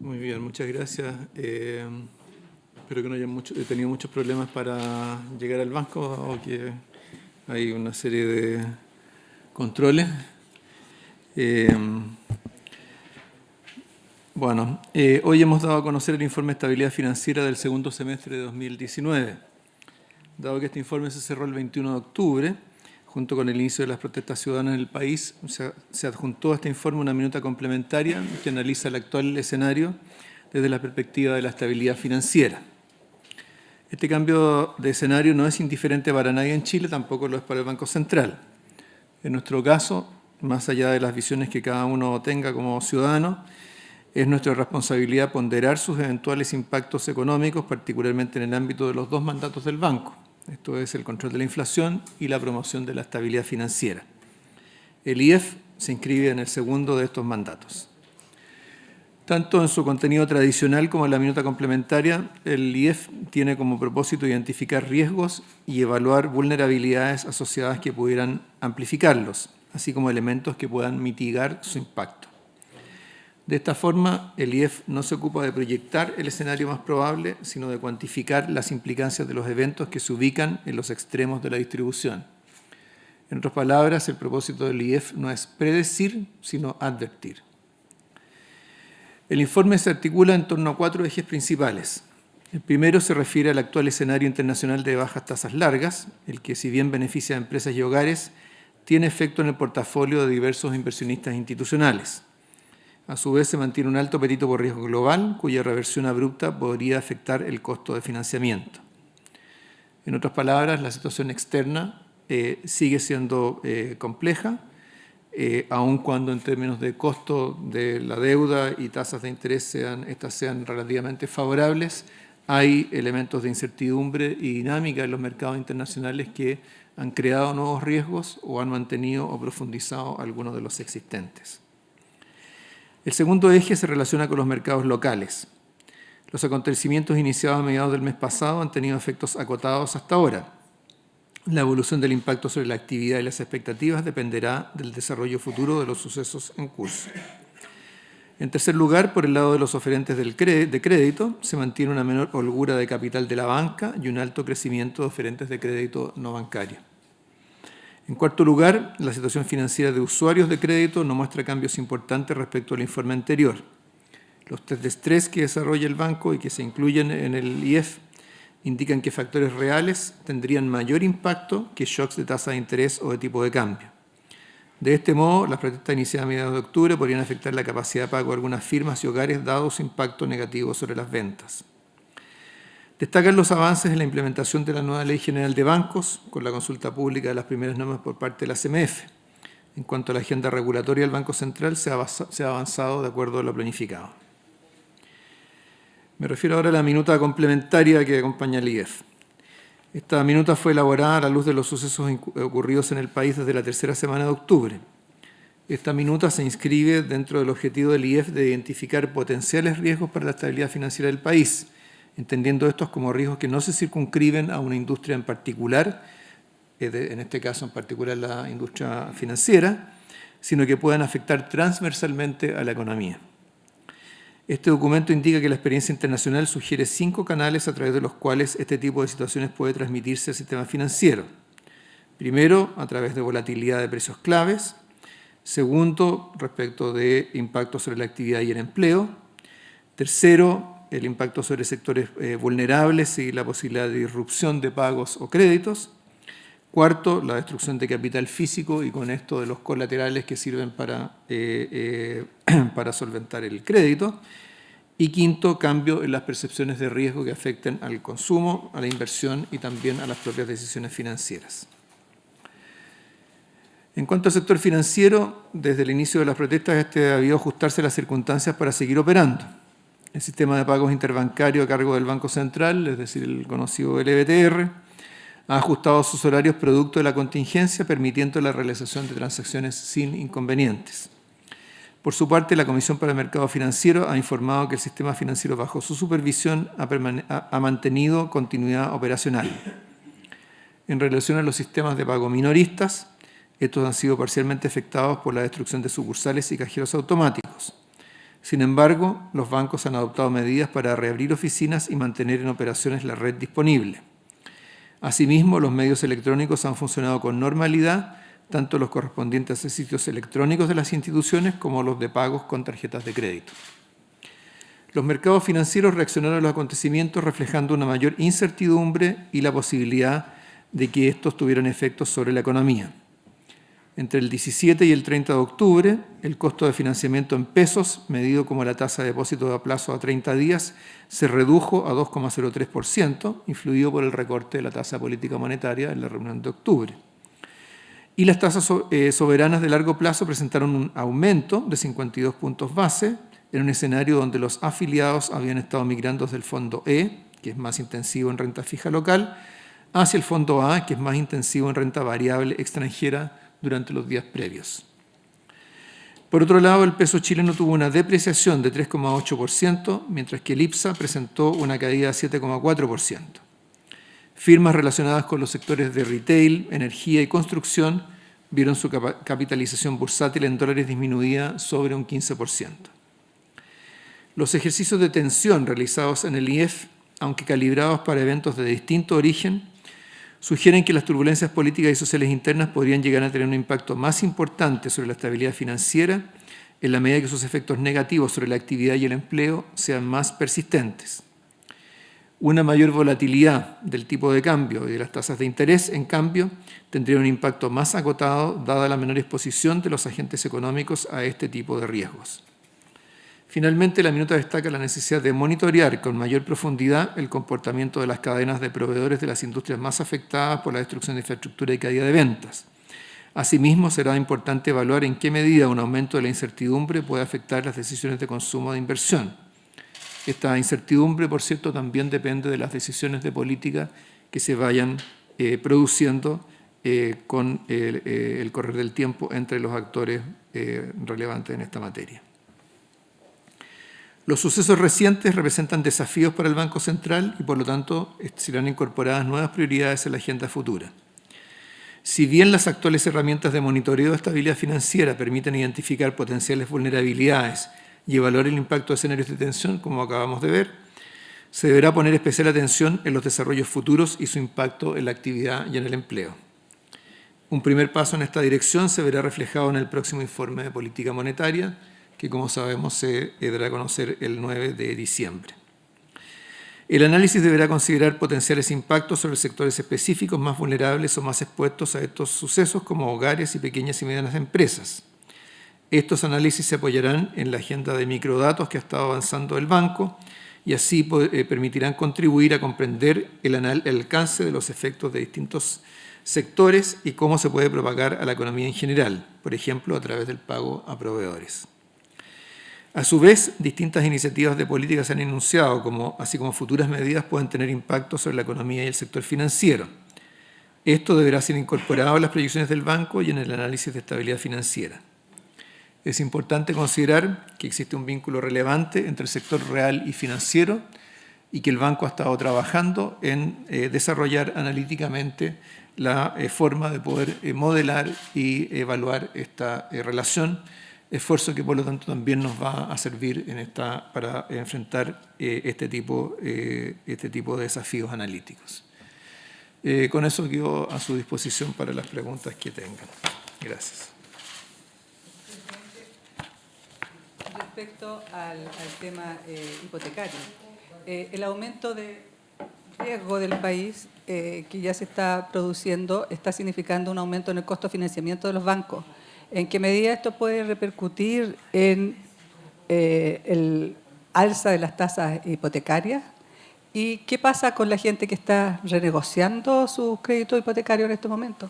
Muy bien, muchas gracias. Espero que no haya tenido muchos problemas para llegar al banco o que hay una serie de controles. Hoy hemos dado a conocer el informe de estabilidad financiera del segundo semestre de 2019. Dado que este informe se cerró el 21 de octubre, junto con el inicio de las protestas ciudadanas en el país, se adjuntó a este informe una minuta complementaria que analiza el actual escenario desde la perspectiva de la estabilidad financiera. Este cambio de escenario no es indiferente para nadie en Chile, tampoco lo es para el Banco Central. En nuestro caso, más allá de las visiones que cada uno tenga como ciudadano, es nuestra responsabilidad ponderar sus eventuales impactos económicos, particularmente en el ámbito de los dos mandatos del banco. Esto es el control de la inflación y la promoción de la estabilidad financiera. El IEF se inscribe en el segundo de estos mandatos. Tanto en su contenido tradicional como en la minuta complementaria, el IEF tiene como propósito identificar riesgos y evaluar vulnerabilidades asociadas que pudieran amplificarlos, así como elementos que puedan mitigar su impacto. De esta forma, el IEF no se ocupa de proyectar el escenario más probable, sino de cuantificar las implicancias de los eventos que se ubican en los extremos de la distribución. En otras palabras, el propósito del IEF no es predecir, sino advertir. El informe se articula en torno a 4 ejes principales. El primero se refiere al actual escenario internacional de bajas tasas largas, el que, si bien beneficia a empresas y hogares, tiene efecto en el portafolio de diversos inversionistas institucionales. A su vez, se mantiene un alto apetito por riesgo global, cuya reversión abrupta podría afectar el costo de financiamiento. En otras palabras, la situación externa sigue siendo compleja, aun cuando en términos de costo de la deuda y tasas de interés estas sean relativamente favorables, hay elementos de incertidumbre y dinámica en los mercados internacionales que han creado nuevos riesgos o han mantenido o profundizado algunos de los existentes. El segundo eje se relaciona con los mercados locales. Los acontecimientos iniciados a mediados del mes pasado han tenido efectos acotados hasta ahora. La evolución del impacto sobre la actividad y las expectativas dependerá del desarrollo futuro de los sucesos en curso. En tercer lugar, por el lado de los oferentes de crédito, se mantiene una menor holgura de capital de la banca y un alto crecimiento de oferentes de crédito no bancario. En cuarto lugar, la situación financiera de usuarios de crédito no muestra cambios importantes respecto al informe anterior. Los test de estrés que desarrolla el banco y que se incluyen en el IEF indican que factores reales tendrían mayor impacto que shocks de tasa de interés o de tipo de cambio. De este modo, las protestas iniciadas a mediados de octubre podrían afectar la capacidad de pago de algunas firmas y hogares dado su impacto negativo sobre las ventas. Destacan los avances en la implementación de la nueva Ley General de Bancos, con la consulta pública de las primeras normas por parte de la CMF. En cuanto a la agenda regulatoria del Banco Central, se ha avanzado de acuerdo a lo planificado. Me refiero ahora a la minuta complementaria que acompaña al IEF. Esta minuta fue elaborada a la luz de los sucesos ocurridos en el país desde la tercera semana de octubre. Esta minuta se inscribe dentro del objetivo del IEF de identificar potenciales riesgos para la estabilidad financiera del país, entendiendo estos como riesgos que no se circunscriben a una industria en particular, en este caso en particular la industria financiera, sino que puedan afectar transversalmente a la economía. Este documento indica que la experiencia internacional sugiere 5 canales a través de los cuales este tipo de situaciones puede transmitirse al sistema financiero. Primero, a través de volatilidad de precios claves. Segundo, respecto de impacto sobre la actividad y el empleo. Tercero, el impacto sobre sectores vulnerables y la posibilidad de disrupción de pagos o créditos. Cuarto, la destrucción de capital físico y con esto de los colaterales que sirven para solventar el crédito. Y quinto, cambio en las percepciones de riesgo que afecten al consumo, a la inversión y también a las propias decisiones financieras. En cuanto al sector financiero, desde el inicio de las protestas, este ha debido ajustarse a las circunstancias para seguir operando. El sistema de pagos interbancario a cargo del Banco Central, es decir, el conocido LBTR, ha ajustado sus horarios producto de la contingencia, permitiendo la realización de transacciones sin inconvenientes. Por su parte, la Comisión para el Mercado Financiero ha informado que el sistema financiero bajo su supervisión ha mantenido continuidad operacional. En relación a los sistemas de pago minoristas, estos han sido parcialmente afectados por la destrucción de sucursales y cajeros automáticos. Sin embargo, los bancos han adoptado medidas para reabrir oficinas y mantener en operaciones la red disponible. Asimismo, los medios electrónicos han funcionado con normalidad, tanto los correspondientes a sitios electrónicos de las instituciones como los de pagos con tarjetas de crédito. Los mercados financieros reaccionaron a los acontecimientos reflejando una mayor incertidumbre y la posibilidad de que estos tuvieran efectos sobre la economía. Entre el 17 y el 30 de octubre, el costo de financiamiento en pesos, medido como la tasa de depósito a plazo a 30 días, se redujo a 2,03%, influido por el recorte de la tasa política monetaria en la reunión de octubre. Y las tasas soberanas de largo plazo presentaron un aumento de 52 puntos base en un escenario donde los afiliados habían estado migrando desde el fondo E, que es más intensivo en renta fija local, hacia el fondo A, que es más intensivo en renta variable extranjera durante los días previos. Por otro lado, el peso chileno tuvo una depreciación de 3,8%, mientras que el IPSA presentó una caída de 7,4%. Firmas relacionadas con los sectores de retail, energía y construcción vieron su capitalización bursátil en dólares disminuida sobre un 15%. Los ejercicios de tensión realizados en el IEF, aunque calibrados para eventos de distinto origen, sugieren que las turbulencias políticas y sociales internas podrían llegar a tener un impacto más importante sobre la estabilidad financiera en la medida que sus efectos negativos sobre la actividad y el empleo sean más persistentes. Una mayor volatilidad del tipo de cambio y de las tasas de interés, en cambio, tendría un impacto más acotado dada la menor exposición de los agentes económicos a este tipo de riesgos. Finalmente, la minuta destaca la necesidad de monitorear con mayor profundidad el comportamiento de las cadenas de proveedores de las industrias más afectadas por la destrucción de infraestructura y caída de ventas. Asimismo, será importante evaluar en qué medida un aumento de la incertidumbre puede afectar las decisiones de consumo de inversión. Esta incertidumbre, por cierto, también depende de las decisiones de política que se vayan produciendo con el correr del tiempo entre los actores relevantes en esta materia. Los sucesos recientes representan desafíos para el Banco Central y, por lo tanto, serán incorporadas nuevas prioridades en la agenda futura. Si bien las actuales herramientas de monitoreo de estabilidad financiera permiten identificar potenciales vulnerabilidades y evaluar el impacto de escenarios de tensión, como acabamos de ver, se deberá poner especial atención en los desarrollos futuros y su impacto en la actividad y en el empleo. Un primer paso en esta dirección se verá reflejado en el próximo informe de política monetaria, que, como sabemos, se dará a conocer el 9 de diciembre. El análisis deberá considerar potenciales impactos sobre sectores específicos más vulnerables o más expuestos a estos sucesos, como hogares y pequeñas y medianas empresas. Estos análisis se apoyarán en la agenda de microdatos que ha estado avanzando el banco y así permitirán contribuir a comprender el alcance de los efectos de distintos sectores y cómo se puede propagar a la economía en general, por ejemplo, a través del pago a proveedores. A su vez, distintas iniciativas de política se han enunciado, así como futuras medidas pueden tener impacto sobre la economía y el sector financiero. Esto deberá ser incorporado en las proyecciones del banco y en el análisis de estabilidad financiera. Es importante considerar que existe un vínculo relevante entre el sector real y financiero y que el banco ha estado trabajando en desarrollar analíticamente la forma de poder modelar y evaluar esta relación, esfuerzo que por lo tanto también nos va a servir para enfrentar este tipo de desafíos analíticos. Con eso quedo a su disposición para las preguntas que tengan. Gracias. Respecto al tema hipotecario, el aumento de riesgo del país que ya se está produciendo está significando un aumento en el costo de financiamiento de los bancos. ¿En qué medida esto puede repercutir en el alza de las tasas hipotecarias? ¿Y qué pasa con la gente que está renegociando sus créditos hipotecarios en este momento?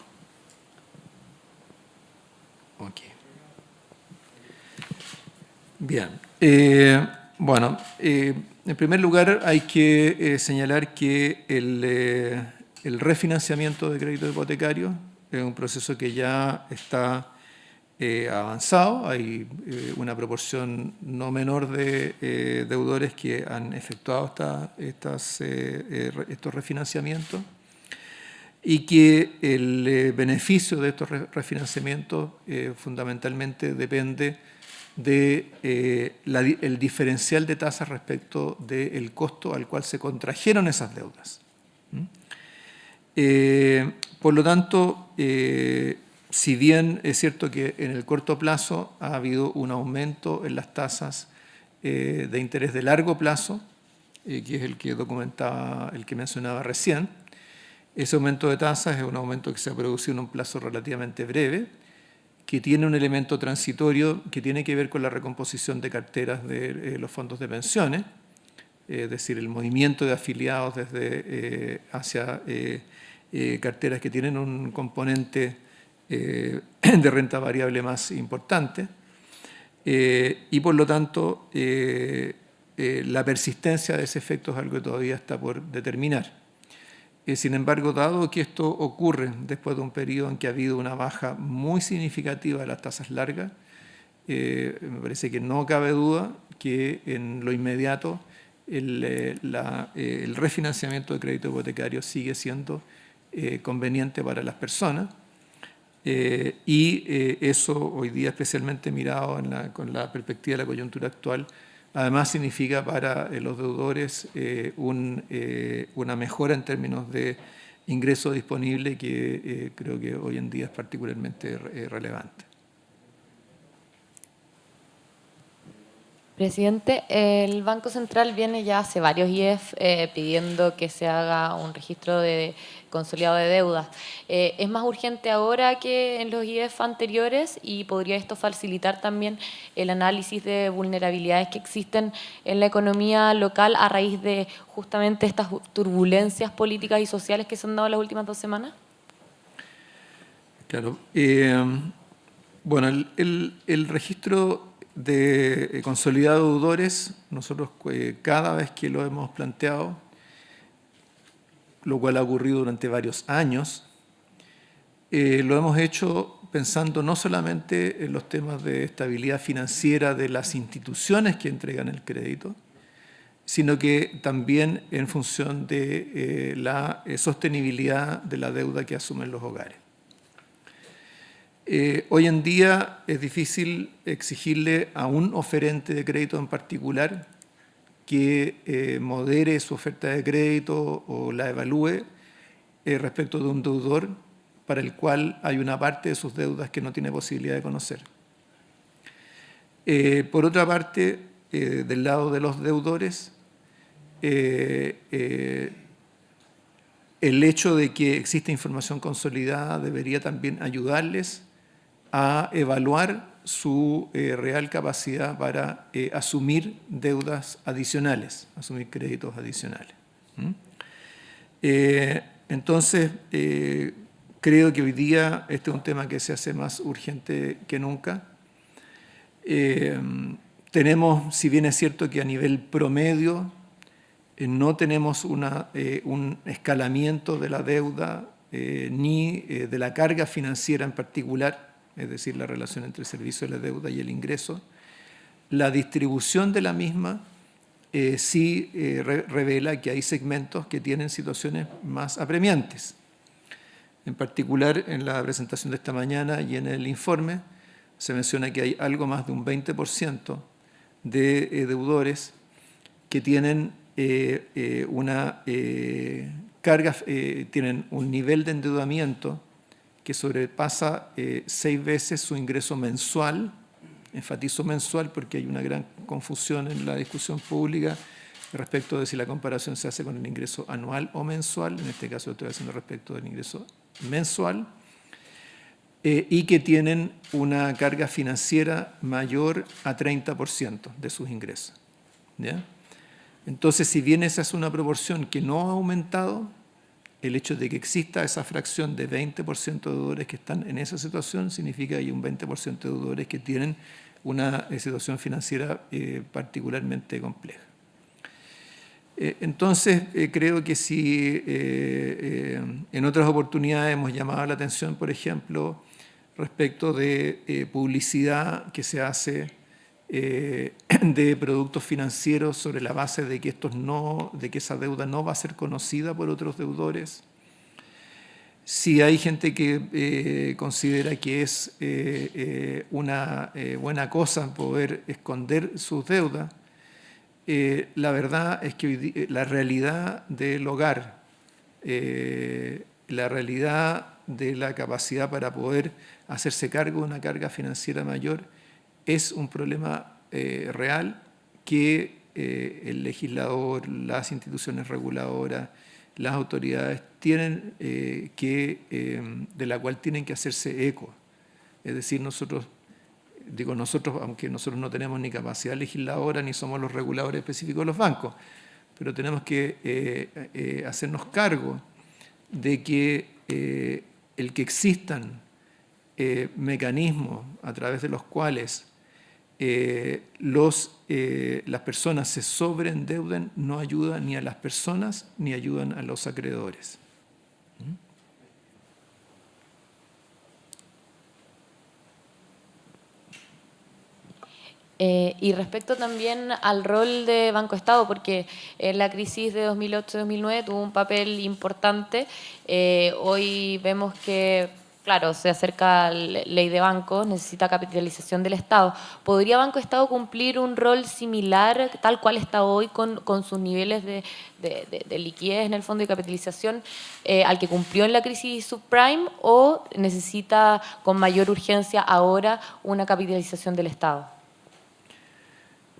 Ok. Bien. Bueno, en primer lugar hay que señalar que el refinanciamiento de créditos hipotecarios es un proceso que ya está avanzado. Hay una proporción no menor de deudores que han efectuado estos refinanciamientos y que el beneficio de estos refinanciamientos fundamentalmente depende el diferencial de tasas respecto del costo al cual se contrajeron esas deudas. Por lo tanto, si bien es cierto que en el corto plazo ha habido un aumento en las tasas de interés de largo plazo, que es el que documentaba, el que mencionaba recién, ese aumento de tasas es un aumento que se ha producido en un plazo relativamente breve, que tiene un elemento transitorio que tiene que ver con la recomposición de carteras de los fondos de pensiones, es decir, el movimiento de afiliados desde hacia carteras que tienen un componente de renta variable más importante, y por lo tanto la persistencia de ese efecto es algo que todavía está por determinar. Sin embargo, dado que esto ocurre después de un periodo en que ha habido una baja muy significativa de las tasas largas, me parece que no cabe duda que en lo inmediato el refinanciamiento de crédito hipotecario sigue siendo conveniente para las personas, y eso hoy día, especialmente mirado con la perspectiva de la coyuntura actual, además significa para los deudores una mejora en términos de ingreso disponible que creo que hoy en día es particularmente relevante. Presidente, el Banco Central viene ya hace varios IEF pidiendo que se haga un registro consolidado de deudas. ¿Es más urgente ahora que en los IEF anteriores y podría esto facilitar también el análisis de vulnerabilidades que existen en la economía local a raíz de justamente estas turbulencias políticas y sociales que se han dado en las últimas 2 semanas? Claro. Bueno, el registro de consolidado de deudores, nosotros cada vez que lo hemos planteado, lo cual ha ocurrido durante varios años, lo hemos hecho pensando no solamente en los temas de estabilidad financiera de las instituciones que entregan el crédito, sino que también en función de la sostenibilidad de la deuda que asumen los hogares. Hoy en día es difícil exigirle a un oferente de crédito en particular que modere su oferta de crédito o la evalúe respecto de un deudor para el cual hay una parte de sus deudas que no tiene posibilidad de conocer. Por otra parte, del lado de los deudores, el hecho de que exista información consolidada debería también ayudarles a evaluar su real capacidad para asumir deudas adicionales, asumir créditos adicionales. Entonces, creo que hoy día este es un tema que se hace más urgente que nunca. Tenemos, si bien es cierto que a nivel promedio no tenemos un escalamiento de la deuda ni de la carga financiera en particular, es decir, la relación entre el servicio de la deuda y el ingreso, la distribución de la misma sí revela que hay segmentos que tienen situaciones más apremiantes. En particular, en la presentación de esta mañana y en el informe, se menciona que hay algo más de un 20% de deudores que tienen tienen un nivel de endeudamiento que sobrepasa 6 veces su ingreso mensual. Enfatizo mensual porque hay una gran confusión en la discusión pública respecto de si la comparación se hace con el ingreso anual o mensual. En este caso estoy haciendo respecto del ingreso mensual. Y que tienen una carga financiera mayor a 30% de sus ingresos. ¿Ya? Entonces, si bien esa es una proporción que no ha aumentado, el hecho de que exista esa fracción de 20% de deudores que están en esa situación significa que hay un 20% de deudores que tienen una situación financiera particularmente compleja. Entonces, creo que si en otras oportunidades hemos llamado la atención, por ejemplo, respecto de publicidad que se hace de productos financieros sobre la base de que esa deuda no va a ser conocida por otros deudores. Si hay gente que considera que es una buena cosa poder esconder sus deudas, la verdad es que la realidad del hogar, la realidad de la capacidad para poder hacerse cargo de una carga financiera mayor es un problema real que el legislador, las instituciones reguladoras, las autoridades tienen de la cual tienen que hacerse eco. Es decir, nosotros, aunque nosotros no tenemos ni capacidad legisladora ni somos los reguladores específicos de los bancos, pero tenemos que hacernos cargo de que el que existan mecanismos a través de los cuales las personas se sobreendeuden no ayudan ni a las personas ni ayudan a los acreedores. Y respecto también al rol de Banco Estado, porque la crisis de 2008-2009 tuvo un papel importante. Hoy vemos que, claro, se acerca la ley de bancos, necesita capitalización del Estado. ¿Podría Banco Estado cumplir un rol similar, tal cual está hoy, con sus niveles de liquidez en el fondo y capitalización, al que cumplió en la crisis subprime, o necesita con mayor urgencia ahora una capitalización del Estado?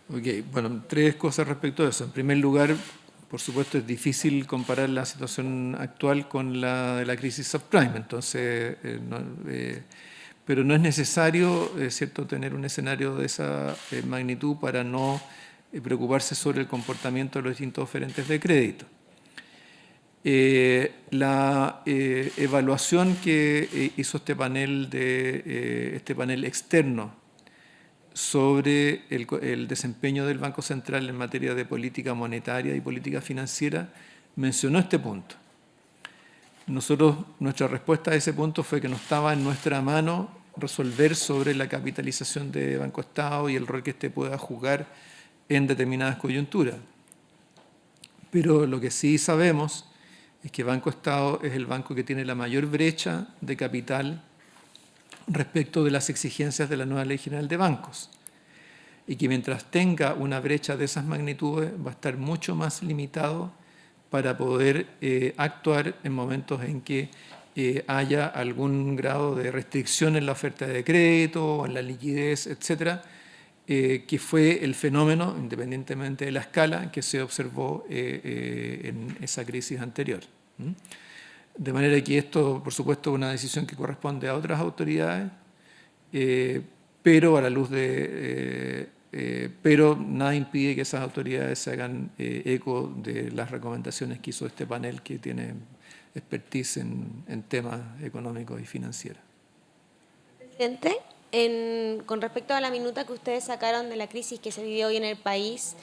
Ok, bueno, tres cosas respecto a eso. En primer lugar, por supuesto, es difícil comparar la situación actual con la de la crisis subprime, entonces, pero no es necesario, ¿cierto?, tener un escenario de esa magnitud para no preocuparse sobre el comportamiento de los distintos oferentes de crédito. La evaluación que hizo este panel externo sobre el desempeño del Banco Central en materia de política monetaria y política financiera, mencionó este punto. Nuestra respuesta a ese punto fue que no estaba en nuestra mano resolver sobre la capitalización de Banco Estado y el rol que éste pueda jugar en determinadas coyunturas. Pero lo que sí sabemos es que Banco Estado es el banco que tiene la mayor brecha de capital respecto de las exigencias de la nueva Ley General de Bancos, y que mientras tenga una brecha de esas magnitudes va a estar mucho más limitado para poder actuar en momentos en que haya algún grado de restricción en la oferta de crédito, en la liquidez, etcétera, que fue el fenómeno, independientemente de la escala, que se observó en esa crisis anterior. De manera que esto, por supuesto, es una decisión que corresponde a otras autoridades, pero a la luz pero nada impide que esas autoridades se hagan eco de las recomendaciones que hizo este panel que tiene expertise en temas económicos y financieros. Presidente, con respecto a la minuta que ustedes sacaron de la crisis que se vive hoy en el país,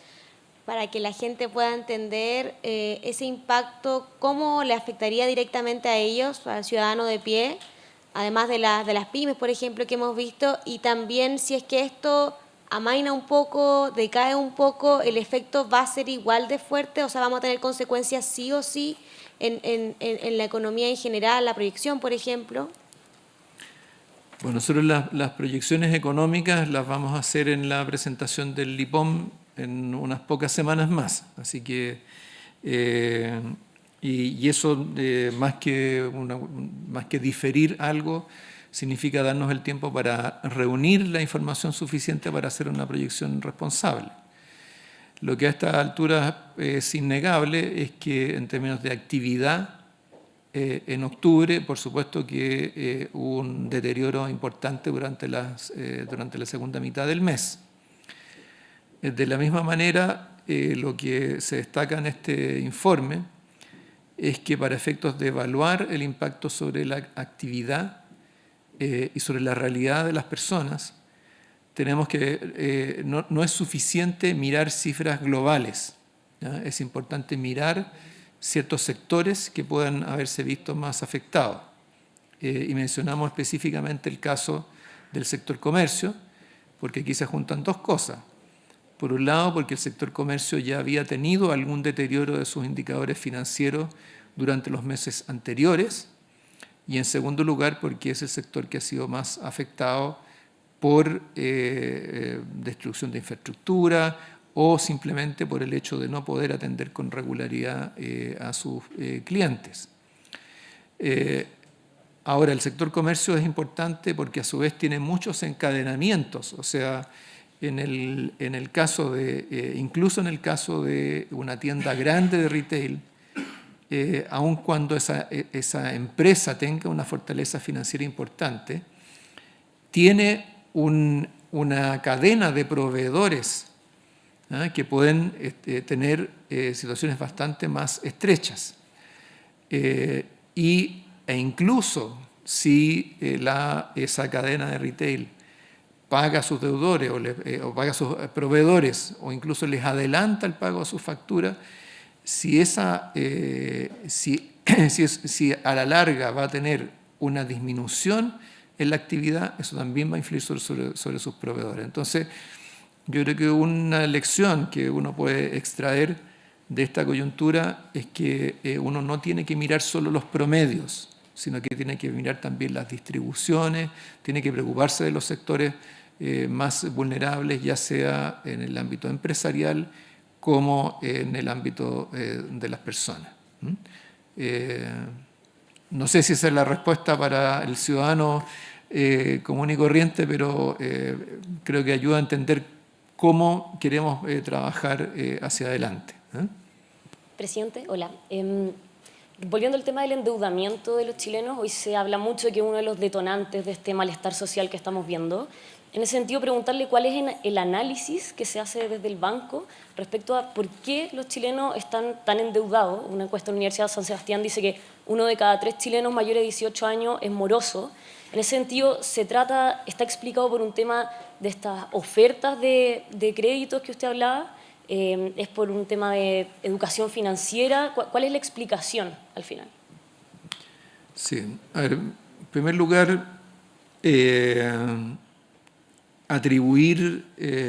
para que la gente pueda entender ese impacto, cómo le afectaría directamente a ellos, al ciudadano de pie, además de las pymes, por ejemplo, que hemos visto, y también si es que esto amaina un poco, decae un poco, ¿el efecto va a ser igual de fuerte? O sea, ¿vamos a tener consecuencias sí o sí en la economía en general, la proyección, por ejemplo? Bueno, nosotros las proyecciones económicas las vamos a hacer en la presentación del LIPOM en unas pocas semanas más. Así que, y eso más que diferir algo, significa darnos el tiempo para reunir la información suficiente para hacer una proyección responsable. Lo que a esta altura es innegable es que en términos de actividad, en octubre, por supuesto que hubo un deterioro importante durante la segunda mitad del mes. De la misma manera, lo que se destaca en este informe es que para efectos de evaluar el impacto sobre la actividad y sobre la realidad de las personas, tenemos que, no es suficiente mirar cifras globales, ¿ya? Es importante mirar ciertos sectores que puedan haberse visto más afectados. Y mencionamos específicamente el caso del sector comercio, porque aquí se juntan dos cosas. Por un lado, porque el sector comercio ya había tenido algún deterioro de sus indicadores financieros durante los meses anteriores, y en segundo lugar porque es el sector que ha sido más afectado por destrucción de infraestructura o simplemente por el hecho de no poder atender con regularidad a sus clientes. Ahora, el sector comercio es importante porque a su vez tiene muchos encadenamientos, o sea, incluso en el caso de una tienda grande de retail, aun cuando esa empresa tenga una fortaleza financiera importante, tiene una cadena de proveedores que pueden tener situaciones bastante más estrechas. E incluso si esa cadena de retail paga a sus deudores o paga a sus proveedores o incluso les adelanta el pago a sus facturas, si a la larga va a tener una disminución en la actividad, eso también va a influir sobre sus proveedores. Entonces, yo creo que una lección que uno puede extraer de esta coyuntura es que uno no tiene que mirar solo los promedios, sino que tiene que mirar también las distribuciones, tiene que preocuparse de los sectores más vulnerables, ya sea en el ámbito empresarial como en el ámbito de las personas. No sé si esa es la respuesta para el ciudadano común y corriente, pero creo que ayuda a entender cómo queremos trabajar hacia adelante. Presidente, hola. Volviendo al tema del endeudamiento de los chilenos, hoy se habla mucho de que uno de los detonantes de este malestar social que estamos viendo. En ese sentido, preguntarle cuál es el análisis que se hace desde el banco respecto a por qué los chilenos están tan endeudados. Una encuesta de la Universidad de San Sebastián dice que 1 de cada 3 chilenos mayores de 18 años es moroso. En ese sentido, está explicado por un tema de estas ofertas de créditos que usted hablaba, es por un tema de educación financiera. ¿Cuál es la explicación al final? Sí, a ver, en primer lugar, atribuir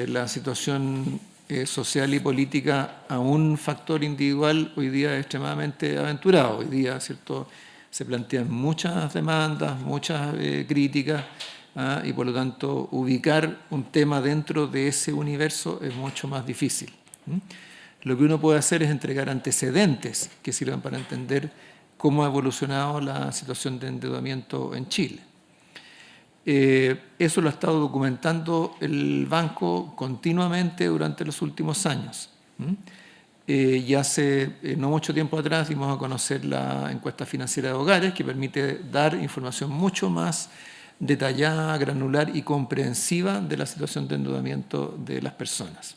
la situación social y política a un factor individual hoy día es extremadamente aventurado. Hoy día, ¿cierto?, se plantean muchas demandas, muchas críticas, y por lo tanto ubicar un tema dentro de ese universo es mucho más difícil. Lo que uno puede hacer es entregar antecedentes que sirvan para entender cómo ha evolucionado la situación de endeudamiento en Chile. Eso lo ha estado documentando el banco continuamente durante los últimos años. Y hace no mucho tiempo atrás dimos a conocer la encuesta financiera de hogares, que permite dar información mucho más detallada, granular y comprensiva de la situación de endeudamiento de las personas.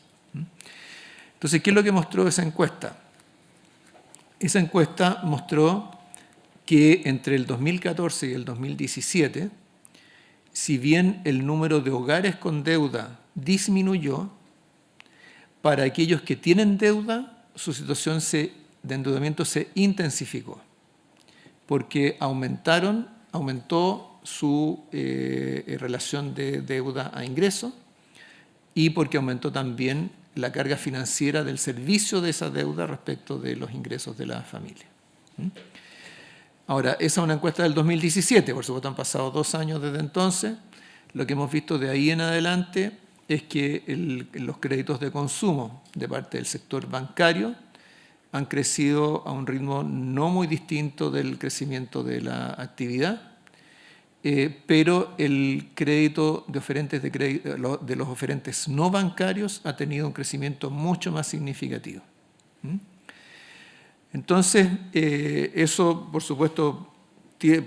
Entonces, ¿qué es lo que mostró esa encuesta? Esa encuesta mostró que entre el 2014 y el 2017, si bien el número de hogares con deuda disminuyó, para aquellos que tienen deuda, su situación de endeudamiento se intensificó, porque aumentó su relación de deuda a ingreso y porque aumentó también la carga financiera del servicio de esa deuda respecto de los ingresos de la familia. Ahora, esa es una encuesta del 2017, por supuesto han pasado 2 años desde entonces. Lo que hemos visto de ahí en adelante es que los créditos de consumo de parte del sector bancario han crecido a un ritmo no muy distinto del crecimiento de la actividad, pero el crédito de los oferentes no bancarios ha tenido un crecimiento mucho más significativo. Entonces, eso, por supuesto,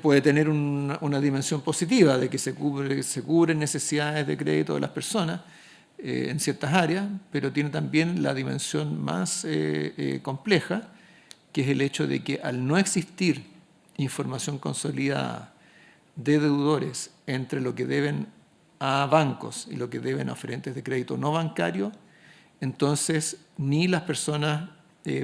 puede tener una dimensión positiva de que se cubren necesidades de crédito de las personas en ciertas áreas, pero tiene también la dimensión más compleja, que es el hecho de que al no existir información consolidada de deudores entre lo que deben a bancos y lo que deben a oferentes de crédito no bancario, entonces ni las personas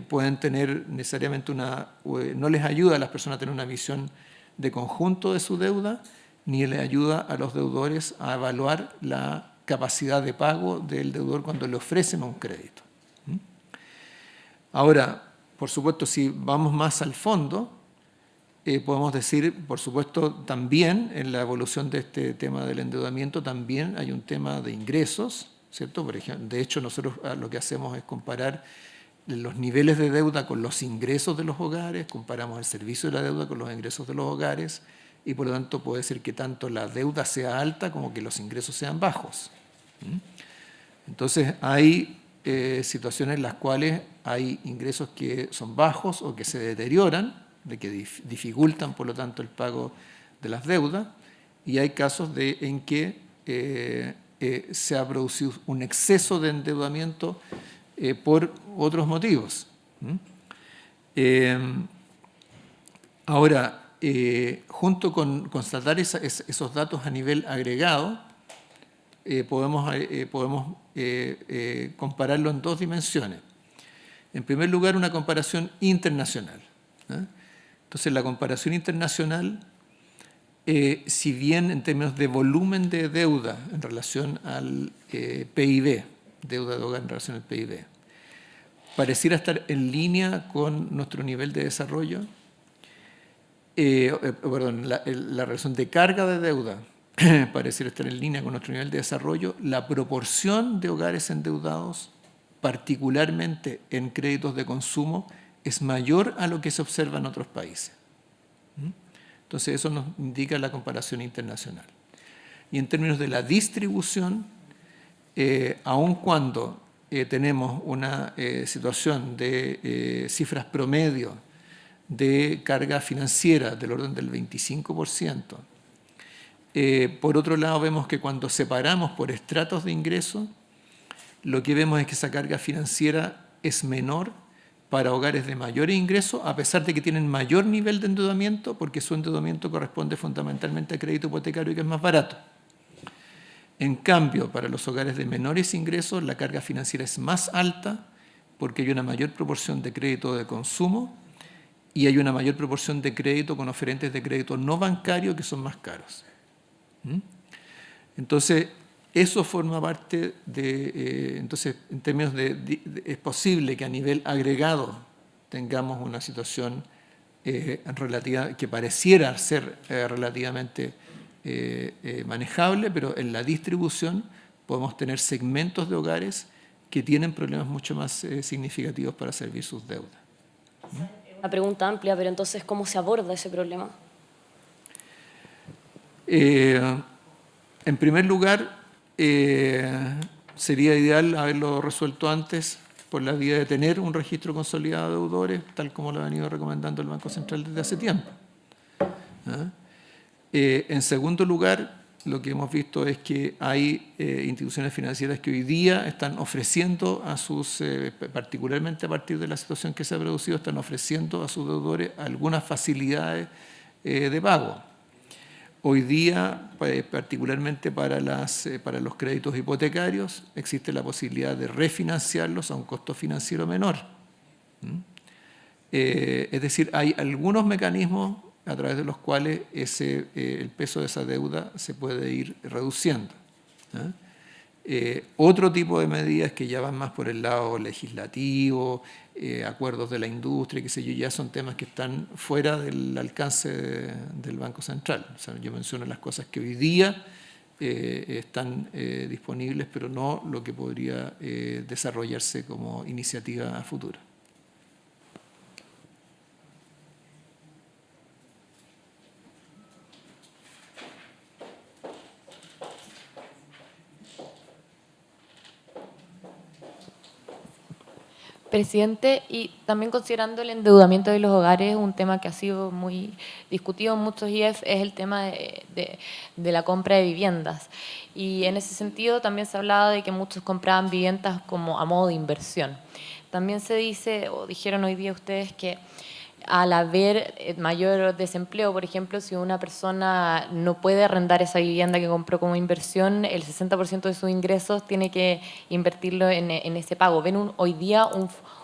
pueden tener necesariamente no les ayuda a las personas a tener una visión de conjunto de su deuda, ni les ayuda a los deudores a evaluar la capacidad de pago del deudor cuando le ofrecen un crédito. Ahora, por supuesto, si vamos más al fondo, podemos decir, por supuesto, también en la evolución de este tema del endeudamiento también hay un tema de ingresos, ¿cierto? Por ejemplo, de hecho, nosotros lo que hacemos es comparar los niveles de deuda con los ingresos de los hogares, comparamos el servicio de la deuda con los ingresos de los hogares y, por lo tanto, puede ser que tanto la deuda sea alta como que los ingresos sean bajos. Entonces, hay situaciones en las cuales hay ingresos que son bajos o que se deterioran, de que dificultan, por lo tanto, el pago de las deudas, y hay casos en que se ha producido un exceso de endeudamiento por otros motivos. Ahora, junto con constatar esos datos a nivel agregado, podemos compararlo en dos dimensiones. En primer lugar, una comparación internacional. Entonces, la comparación internacional, si bien en términos de volumen de deuda en relación al PIB, deuda de hogar en relación al PIB, pareciera estar en línea con nuestro nivel de desarrollo, la relación de carga de deuda pareciera estar en línea con nuestro nivel de desarrollo, la proporción de hogares endeudados, particularmente en créditos de consumo, es mayor a lo que se observa en otros países. Entonces, eso nos indica la comparación internacional. Y en términos de la distribución, aun cuando tenemos una situación de cifras promedio de carga financiera del orden del 25%, por otro lado, vemos que cuando separamos por estratos de ingreso, lo que vemos es que esa carga financiera es menor para hogares de mayor ingreso, a pesar de que tienen mayor nivel de endeudamiento, porque su endeudamiento corresponde fundamentalmente a crédito hipotecario, que es más barato. En cambio, para los hogares de menores ingresos, la carga financiera es más alta, porque hay una mayor proporción de crédito de consumo y hay una mayor proporción de crédito con oferentes de crédito no bancario que son más caros. Entonces, eso forma parte de, entonces, en términos es posible que a nivel agregado tengamos una situación relativa, que pareciera ser relativamente manejable, pero en la distribución podemos tener segmentos de hogares que tienen problemas mucho más significativos para servir sus deudas. Una pregunta amplia, pero entonces, ¿cómo se aborda ese problema? En primer lugar, sería ideal haberlo resuelto antes por la vía de tener un registro consolidado de deudores, tal como lo ha venido recomendando el Banco Central desde hace tiempo. En segundo lugar, lo que hemos visto es que hay instituciones financieras que hoy día están ofreciendo a sus, particularmente a partir de la situación que se ha producido, están ofreciendo a sus deudores algunas facilidades de pago. Hoy día, particularmente para los créditos hipotecarios, existe la posibilidad de refinanciarlos a un costo financiero menor. Es decir, hay algunos mecanismos a través de los cuales el peso de esa deuda se puede ir reduciendo. Otro tipo de medidas que ya van más por el lado legislativo, acuerdos de la industria, qué sé yo, ya son temas que están fuera del alcance del Banco Central. O sea, yo menciono las cosas que hoy día están disponibles, pero no lo que podría desarrollarse como iniciativa a futuro. Presidente, y también considerando el endeudamiento de los hogares, un tema que ha sido muy discutido en muchos IEF es el tema de la compra de viviendas. Y en ese sentido también se hablaba de que muchos compraban viviendas como a modo de inversión. También se dice, o dijeron hoy día ustedes, que al haber mayor desempleo, por ejemplo, si una persona no puede arrendar esa vivienda que compró como inversión, el 60% de sus ingresos tiene que invertirlo en ese pago. ¿Ven hoy día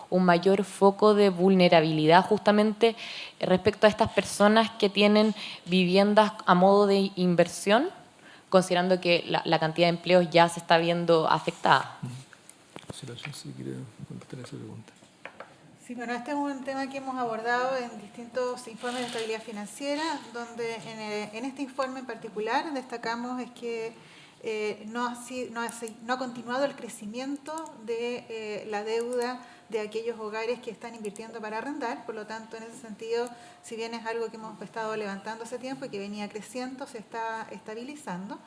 un mayor foco de vulnerabilidad justamente respecto a estas personas que tienen viviendas a modo de inversión, considerando que la cantidad de empleos ya se está viendo afectada? Si quiere contestar esa pregunta. Sí, bueno, este es un tema que hemos abordado en distintos informes de estabilidad financiera, donde en este informe en particular destacamos es que no ha continuado el crecimiento de la deuda de aquellos hogares que están invirtiendo para arrendar. Por lo tanto, en ese sentido, si bien es algo que hemos estado levantando hace tiempo y que venía creciendo, se está estabilizando.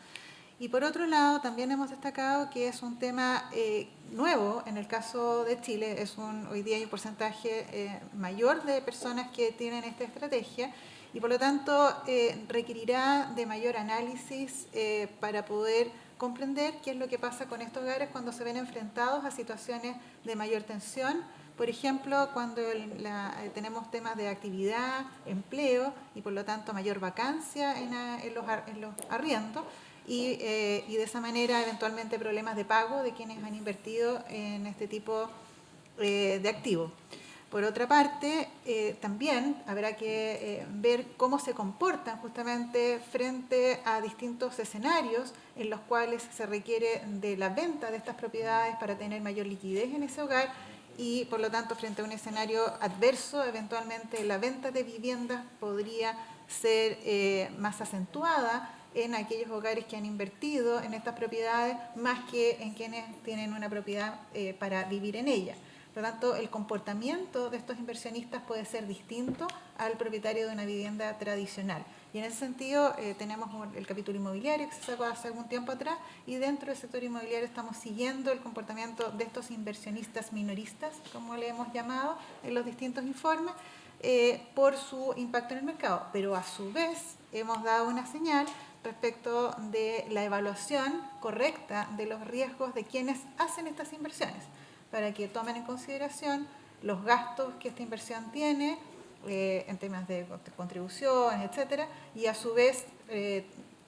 Y por otro lado, también hemos destacado que es un tema nuevo en el caso de Chile. Hoy día hay un porcentaje mayor de personas que tienen esta estrategia y por lo tanto requerirá de mayor análisis para poder comprender qué es lo que pasa con estos hogares cuando se ven enfrentados a situaciones de mayor tensión. Por ejemplo, cuando tenemos temas de actividad, empleo y por lo tanto mayor vacancia en los arriendos. Y de esa manera eventualmente problemas de pago de quienes han invertido en este tipo de activos. Por otra parte, también habrá que ver cómo se comportan justamente frente a distintos escenarios en los cuales se requiere de la venta de estas propiedades para tener mayor liquidez en ese hogar y por lo tanto frente a un escenario adverso, eventualmente la venta de viviendas podría ser más acentuada en aquellos hogares que han invertido en estas propiedades más que en quienes tienen una propiedad para vivir en ella. Por lo tanto, el comportamiento de estos inversionistas puede ser distinto al propietario de una vivienda tradicional. Y en ese sentido tenemos el capítulo inmobiliario que se sacó hace algún tiempo atrás y dentro del sector inmobiliario estamos siguiendo el comportamiento de estos inversionistas minoristas, como le hemos llamado en los distintos informes, por su impacto en el mercado. Pero a su vez hemos dado una señal respecto de la evaluación correcta de los riesgos de quienes hacen estas inversiones, para que tomen en consideración los gastos que esta inversión tiene en temas de contribuciones, etcétera, y a su vez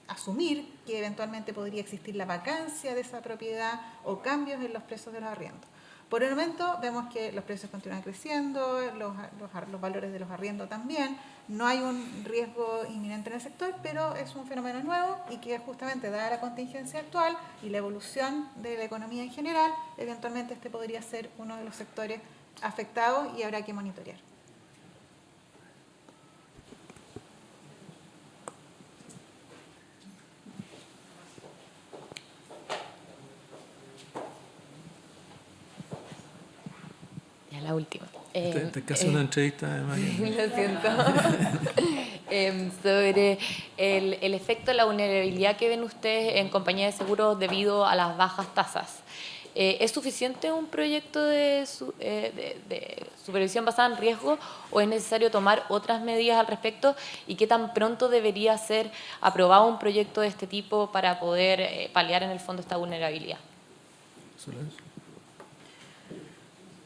asumir que eventualmente podría existir la vacancia de esa propiedad o cambios en los precios de los arriendos. Por el momento vemos que los precios continúan creciendo, los valores de los arriendos también. No hay un riesgo inminente en el sector, pero es un fenómeno nuevo y que justamente dada la contingencia actual y la evolución de la economía en general, eventualmente este podría ser uno de los sectores afectados y habrá que monitorear. Ya la última. Te casi una entrevista, María. Lo siento. Sobre el efecto de la vulnerabilidad que ven ustedes en compañías de seguros debido a las bajas tasas. ¿Es suficiente un proyecto de supervisión basada en riesgo o es necesario tomar otras medidas al respecto? ¿Y qué tan pronto debería ser aprobado un proyecto de este tipo para poder paliar en el fondo esta vulnerabilidad?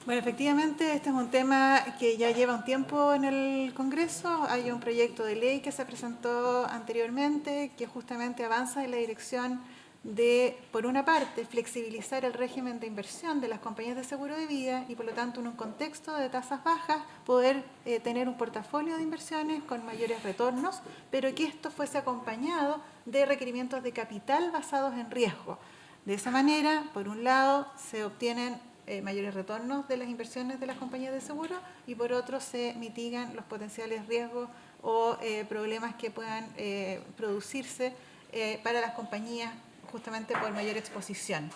Bueno, efectivamente, este es un tema que ya lleva un tiempo en el Congreso. Hay un proyecto de ley que se presentó anteriormente que justamente avanza en la dirección de, por una parte, flexibilizar el régimen de inversión de las compañías de seguro de vida y, por lo tanto, en un contexto de tasas bajas, poder tener un portafolio de inversiones con mayores retornos, pero que esto fuese acompañado de requerimientos de capital basados en riesgo. De esa manera, por un lado, se obtienen mayores retornos de las inversiones de las compañías de seguro y por otro se mitigan los potenciales riesgos o problemas que puedan producirse para las compañías justamente por mayor exposición.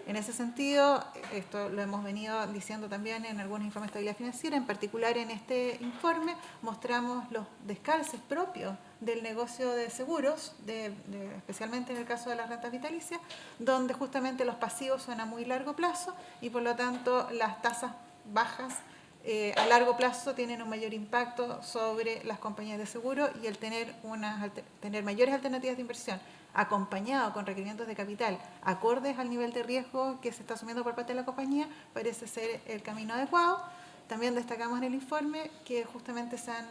En ese sentido, esto lo hemos venido diciendo también en algunos informes de estabilidad financiera, en particular en este informe mostramos los descalces propios del negocio de seguros, especialmente en el caso de las rentas vitalicias, donde justamente los pasivos son a muy largo plazo y por lo tanto las tasas bajas a largo plazo tienen un mayor impacto sobre las compañías de seguro y el tener mayores alternativas de inversión acompañado con requerimientos de capital acordes al nivel de riesgo que se está asumiendo por parte de la compañía parece ser el camino adecuado. También destacamos en el informe que justamente se han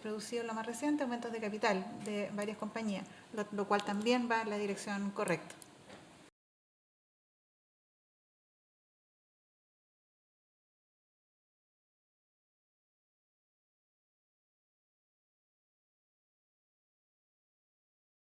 producido en lo más reciente aumentos de capital de varias compañías, lo cual también va en la dirección correcta.